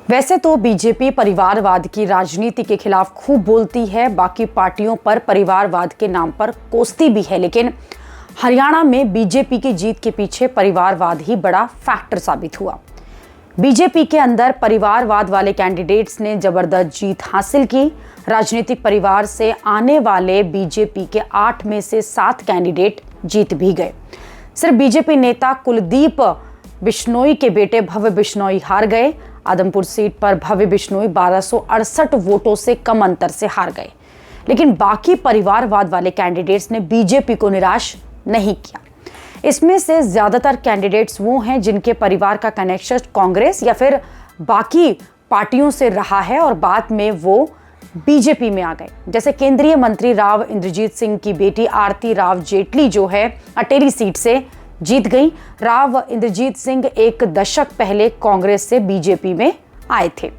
वैसे तो बीजेपी परिवारवाद की राजनीति के खिलाफ खूब बोलती है, बाकी पार्टियों पर परिवारवाद के नाम पर कोसती भी है, लेकिन हरियाणा में बीजेपी की जीत के पीछे परिवारवाद ही बड़ा फैक्टर साबित हुआ। बीजेपी के अंदर परिवारवाद वाले कैंडिडेट्स ने जबरदस्त जीत हासिल की। राजनीतिक परिवार से आने वाले बीजेपी के 8 में से 7 कैंडिडेट जीत भी गए। सिर्फ बीजेपी नेता कुलदीप बिश्नोई के बेटे भव्य बिश्नोई हार गए। आदमपुर सीट पर भव्य बिश्नोई 1268 वोटों से कम अंतर से हार गए, लेकिन बाकी परिवारवाद वाले कैंडिडेट्स ने बीजेपी को निराश नहीं किया। इसमें से ज्यादातर कैंडिडेट्स वो हैं जिनके परिवार का कनेक्शन कांग्रेस या फिर बाकी पार्टियों से रहा है और बाद में वो बीजेपी में आ गए। जैसे केंद्रीय मंत्री राव इंद्रजीत सिंह की बेटी आरती राव जेटली जो है अटेली सीट से जीत गई। राव इंद्रजीत सिंह एक दशक पहले कांग्रेस से बीजेपी में आए थे।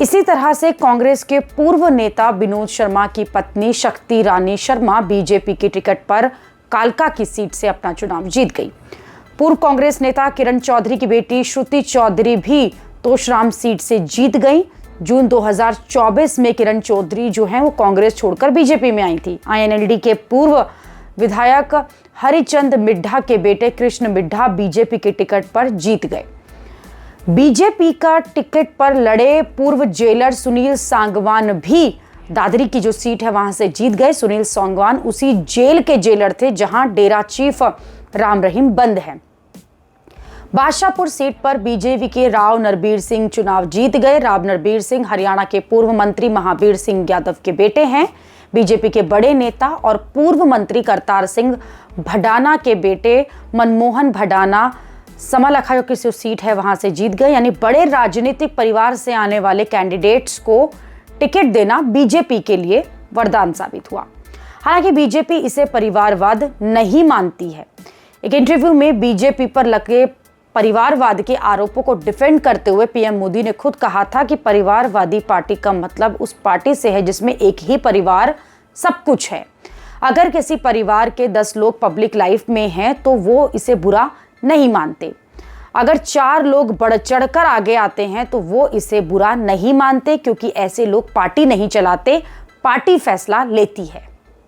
इसी तरह से कांग्रेस के पूर्व नेता विनोद शर्मा की पत्नी शक्ति रानी शर्मा बीजेपी की टिकट पर कालका की सीट से अपना चुनाव जीत गई। पूर्व कांग्रेस नेता किरण चौधरी की बेटी श्रुति चौधरी भी तोशराम सीट से जीत गई। जून 2024 में किरण चौधरी जो है वो कांग्रेस छोड़कर बीजेपी में आई थी। आईएनएलडी के पूर्व विधायक हरिचंद मिड्ढा के बेटे कृष्ण मिड्ढा बीजेपी के टिकट पर जीत गए। बीजेपी का टिकट पर लड़े पूर्व जेलर सुनील सांगवान भी दादरी की जो सीट है वहां से जीत गए। सुनील सांगवान उसी जेल के जेलर थे जहां डेरा चीफ राम रहीम बंद है। बादशाहपुर सीट पर बीजेपी के राव नरबीर सिंह चुनाव जीत गए। राव नरबीर सिंह हरियाणा के पूर्व मंत्री महावीर सिंह यादव के बेटे हैं। बीजेपी के बड़े नेता और पूर्व मंत्री करतार सिंह भडाना के बेटे मनमोहन भडाना समालखा की जो सीट है वहां से जीत गए। यानी बड़े राजनीतिक परिवार से आने वाले कैंडिडेट्स को टिकट देना बीजेपी के लिए वरदान साबित हुआ। हालांकि बीजेपी इसे परिवारवाद नहीं मानती है। एक इंटरव्यू में बीजेपी पर लगे परिवारवाद के आरोपों को डिफेंड करते हुए पीएम मोदी ने खुद कहा था कि परिवारवादी पार्टी का मतलब उस पार्टी से है जिसमें एक ही परिवार सब कुछ है। अगर किसी परिवार के 10 लोग पब्लिक लाइफ में हैं तो वो इसे बुरा नहीं मानते। अगर 4 लोग बढ़ चढ़कर आगे आते हैं तो वो इसे बुरा नहीं मानते, क्योंकि ऐसे लोग पार्टी नहीं चलाते, पार्टी फैसला लेती है।